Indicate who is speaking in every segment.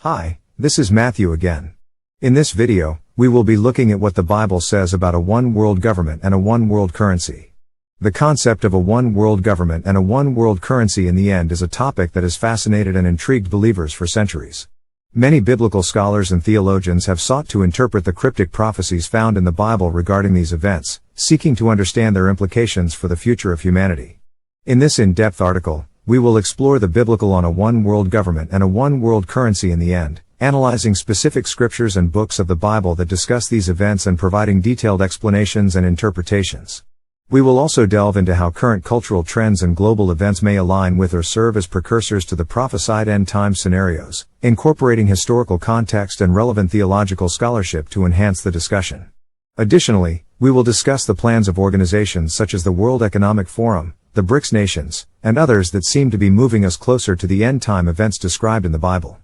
Speaker 1: Hi, this is Matthew again. In this video, we will be looking at what the Bible says about a one world government and a one world currency. The concept of a one world government and a one world currency in the end is a topic that has fascinated and intrigued believers for centuries. Many biblical scholars and theologians have sought to interpret the cryptic prophecies found in the Bible regarding these events, seeking to understand their implications for the future of humanity. In this in-depth article, we will explore the biblical on a one world government and a one world currency in the end, analyzing specific scriptures and books of the Bible that discuss these events and providing detailed explanations and interpretations. We will also delve into how current cultural trends and global events may align with or serve as precursors to the prophesied end-time scenarios, incorporating historical context and relevant theological scholarship to enhance the discussion. Additionally, we will discuss the plans of organizations such as the World Economic Forum, the BRICS nations, and others that seem to be moving us closer to the end-time events described in the Bible.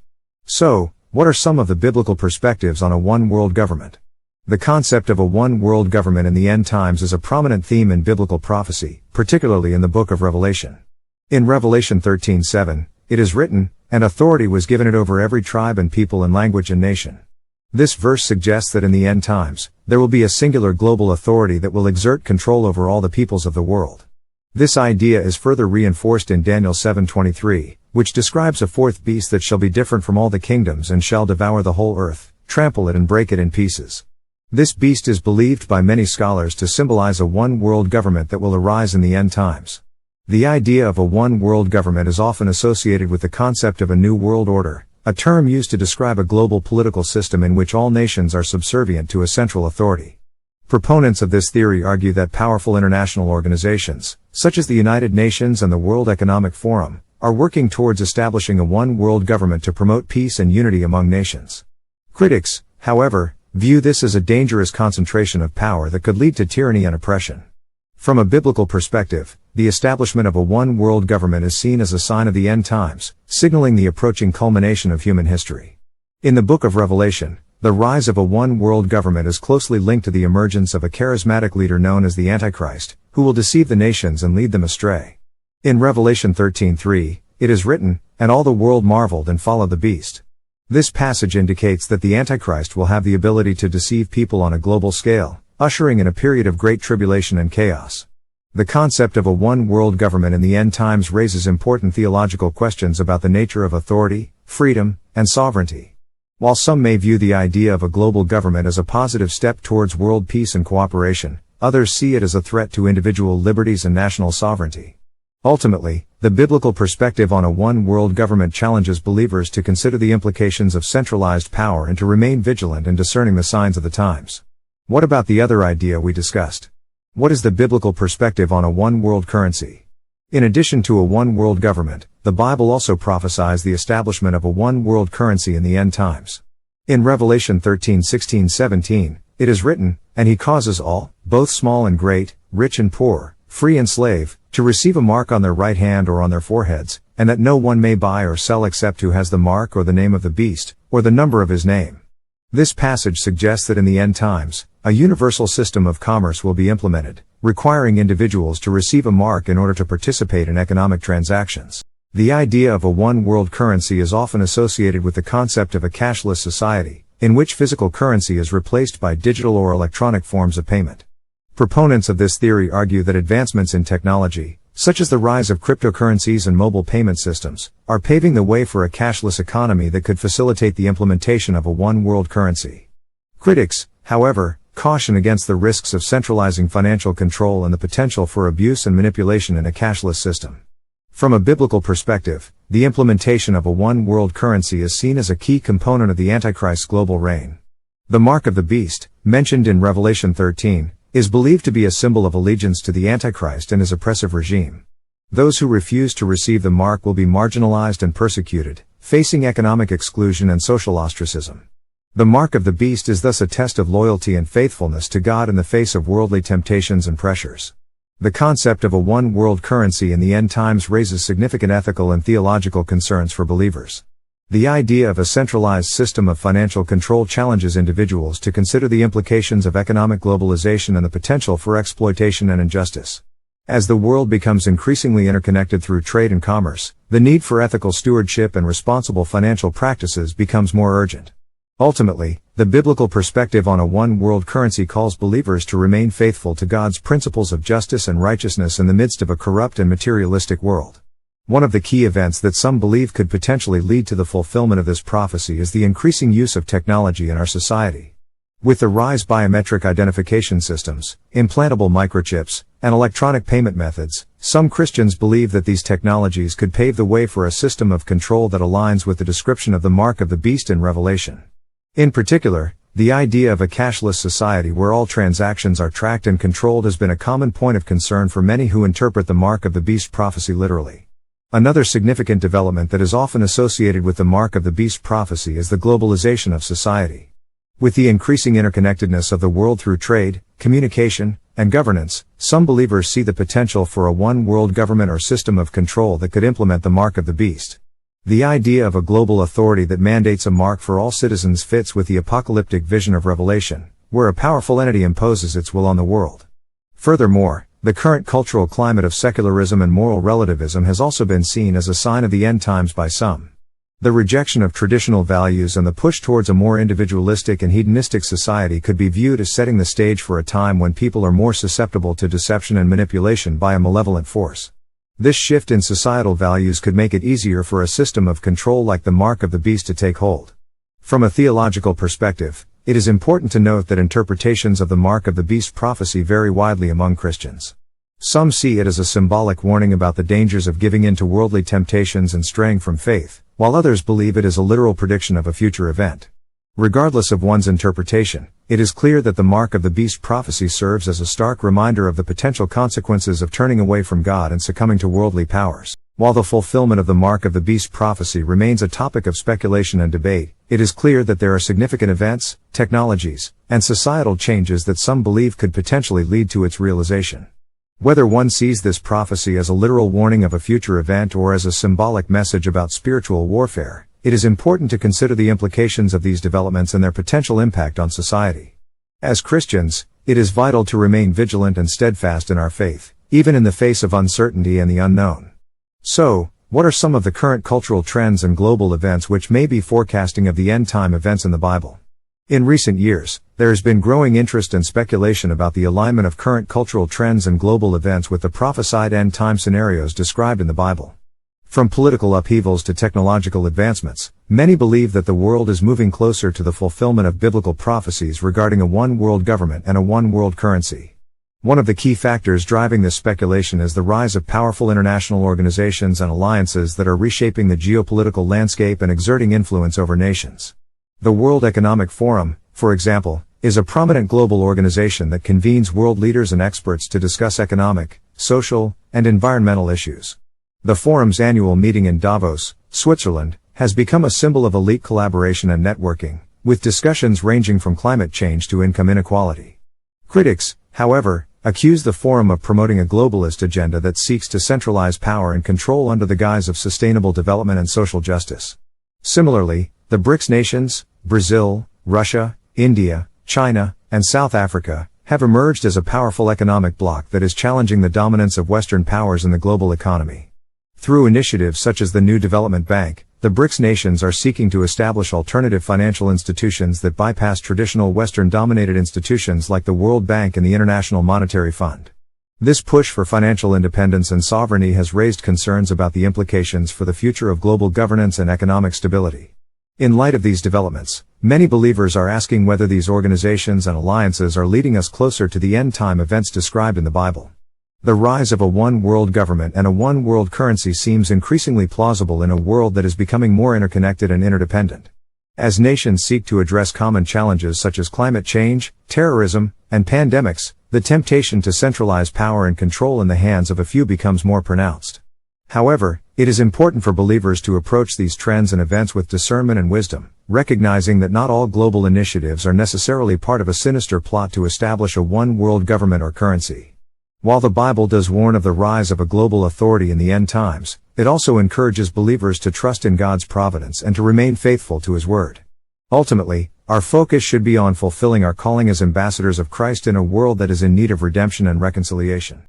Speaker 1: So, what are some of the biblical perspectives on a one-world government? The concept of a one-world government in the end times is a prominent theme in biblical prophecy, particularly in the book of Revelation. In Revelation 13:7, it is written, "And authority was given it over every tribe and people and language and nation." This verse suggests that in the end times, there will be a singular global authority that will exert control over all the peoples of the world. This idea is further reinforced in Daniel 7:23, which describes a fourth beast that shall be different from all the kingdoms and shall devour the whole earth, trample it and break it in pieces. This beast is believed by many scholars to symbolize a one-world government that will arise in the end times. The idea of a one-world government is often associated with the concept of a new world order, a term used to describe a global political system in which all nations are subservient to a central authority. Proponents of this theory argue that powerful international organizations, such as the United Nations and the World Economic Forum, are working towards establishing a one-world government to promote peace and unity among nations. Critics, however, view this as a dangerous concentration of power that could lead to tyranny and oppression. From a biblical perspective, the establishment of a one-world government is seen as a sign of the end times, signaling the approaching culmination of human history. In the book of Revelation, the rise of a one-world government is closely linked to the emergence of a charismatic leader known as the Antichrist, who will deceive the nations and lead them astray. In Revelation 13:3, it is written, "And all the world marveled and followed the beast." This passage indicates that the Antichrist will have the ability to deceive people on a global scale, ushering in a period of great tribulation and chaos. The concept of a one-world government in the end times raises important theological questions about the nature of authority, freedom, and sovereignty. While some may view the idea of a global government as a positive step towards world peace and cooperation, others see it as a threat to individual liberties and national sovereignty. Ultimately, the biblical perspective on a one-world government challenges believers to consider the implications of centralized power and to remain vigilant in discerning the signs of the times. What about the other idea we discussed? What is the biblical perspective on a one-world currency? In addition to a one-world government, the Bible also prophesies the establishment of a one-world currency in the end times. In Revelation 13:16-17, it is written, "And he causes all, both small and great, rich and poor, free and slave, to receive a mark on their right hand or on their foreheads, and that no one may buy or sell except who has the mark or the name of the beast, or the number of his name." This passage suggests that in the end times, a universal system of commerce will be implemented, requiring individuals to receive a mark in order to participate in economic transactions. The idea of a one-world currency is often associated with the concept of a cashless society, in which physical currency is replaced by digital or electronic forms of payment. Proponents of this theory argue that advancements in technology, such as the rise of cryptocurrencies and mobile payment systems, are paving the way for a cashless economy that could facilitate the implementation of a one-world currency. Critics, however, caution against the risks of centralizing financial control and the potential for abuse and manipulation in a cashless system. From a biblical perspective, the implementation of a one-world currency is seen as a key component of the Antichrist's global reign. The mark of the beast, mentioned in Revelation 13, is believed to be a symbol of allegiance to the Antichrist and his oppressive regime. Those who refuse to receive the mark will be marginalized and persecuted, facing economic exclusion and social ostracism. The mark of the beast is thus a test of loyalty and faithfulness to God in the face of worldly temptations and pressures. The concept of a one-world currency in the end times raises significant ethical and theological concerns for believers. The idea of a centralized system of financial control challenges individuals to consider the implications of economic globalization and the potential for exploitation and injustice. As the world becomes increasingly interconnected through trade and commerce, the need for ethical stewardship and responsible financial practices becomes more urgent. Ultimately, the biblical perspective on a one-world currency calls believers to remain faithful to God's principles of justice and righteousness in the midst of a corrupt and materialistic world. One of the key events that some believe could potentially lead to the fulfillment of this prophecy is the increasing use of technology in our society. With the rise of biometric identification systems, implantable microchips, and electronic payment methods, some Christians believe that these technologies could pave the way for a system of control that aligns with the description of the mark of the beast in Revelation. In particular, the idea of a cashless society where all transactions are tracked and controlled has been a common point of concern for many who interpret the mark of the beast prophecy literally. Another significant development that is often associated with the mark of the beast prophecy is the globalization of society. With the increasing interconnectedness of the world through trade, communication, and governance, some believers see the potential for a one-world government or system of control that could implement the mark of the beast. The idea of a global authority that mandates a mark for all citizens fits with the apocalyptic vision of Revelation, where a powerful entity imposes its will on the world. Furthermore, the current cultural climate of secularism and moral relativism has also been seen as a sign of the end times by some. The rejection of traditional values and the push towards a more individualistic and hedonistic society could be viewed as setting the stage for a time when people are more susceptible to deception and manipulation by a malevolent force. This shift in societal values could make it easier for a system of control like the mark of the beast to take hold. From a theological perspective, it is important to note that interpretations of the mark of the beast prophecy vary widely among Christians. Some see it as a symbolic warning about the dangers of giving in to worldly temptations and straying from faith, while others believe it is a literal prediction of a future event. Regardless of one's interpretation, it is clear that the mark of the beast prophecy serves as a stark reminder of the potential consequences of turning away from God and succumbing to worldly powers. While the fulfillment of the mark of the beast prophecy remains a topic of speculation and debate, it is clear that there are significant events, technologies, and societal changes that some believe could potentially lead to its realization. Whether one sees this prophecy as a literal warning of a future event or as a symbolic message about spiritual warfare, it is important to consider the implications of these developments and their potential impact on society. As Christians, it is vital to remain vigilant and steadfast in our faith, even in the face of uncertainty and the unknown. So, what are some of the current cultural trends and global events which may be forecasting of the end-time events in the Bible? In recent years, there has been growing interest and speculation about the alignment of current cultural trends and global events with the prophesied end-time scenarios described in the Bible. From political upheavals to technological advancements, many believe that the world is moving closer to the fulfillment of biblical prophecies regarding a one-world government and a one-world currency. One of the key factors driving this speculation is the rise of powerful international organizations and alliances that are reshaping the geopolitical landscape and exerting influence over nations. The World Economic Forum, for example, is a prominent global organization that convenes world leaders and experts to discuss economic, social, and environmental issues. The forum's annual meeting in Davos, Switzerland, has become a symbol of elite collaboration and networking, with discussions ranging from climate change to income inequality. Critics, however, accuse the forum of promoting a globalist agenda that seeks to centralize power and control under the guise of sustainable development and social justice. Similarly, the BRICS nations, Brazil, Russia, India, China, and South Africa, have emerged as a powerful economic bloc that is challenging the dominance of Western powers in the global economy. Through initiatives such as the New Development Bank, the BRICS nations are seeking to establish alternative financial institutions that bypass traditional Western-dominated institutions like the World Bank and the International Monetary Fund. This push for financial independence and sovereignty has raised concerns about the implications for the future of global governance and economic stability. In light of these developments, many believers are asking whether these organizations and alliances are leading us closer to the end-time events described in the Bible. The rise of a one-world government and a one-world currency seems increasingly plausible in a world that is becoming more interconnected and interdependent. As nations seek to address common challenges such as climate change, terrorism, and pandemics, the temptation to centralize power and control in the hands of a few becomes more pronounced. However, it is important for believers to approach these trends and events with discernment and wisdom, recognizing that not all global initiatives are necessarily part of a sinister plot to establish a one-world government or currency. While the Bible does warn of the rise of a global authority in the end times, it also encourages believers to trust in God's providence and to remain faithful to His Word. Ultimately, our focus should be on fulfilling our calling as ambassadors of Christ in a world that is in need of redemption and reconciliation.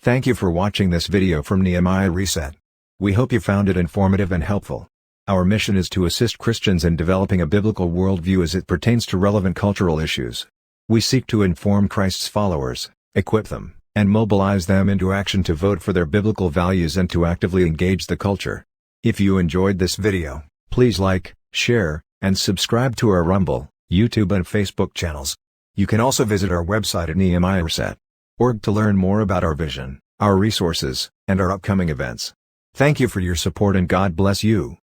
Speaker 1: Thank you for watching this video from Nehemiah Reset. We hope you found it informative and helpful. Our mission is to assist Christians in developing a biblical worldview as it pertains to relevant cultural issues. We seek to inform Christ's followers, equip them, and mobilize them into action to vote for their biblical values and to actively engage the culture. If you enjoyed this video, please like, share, and subscribe to our Rumble, YouTube and Facebook channels. You can also visit our website at nehemiahreset.org to learn more about our vision, our resources, and our upcoming events. Thank you for your support and God bless you.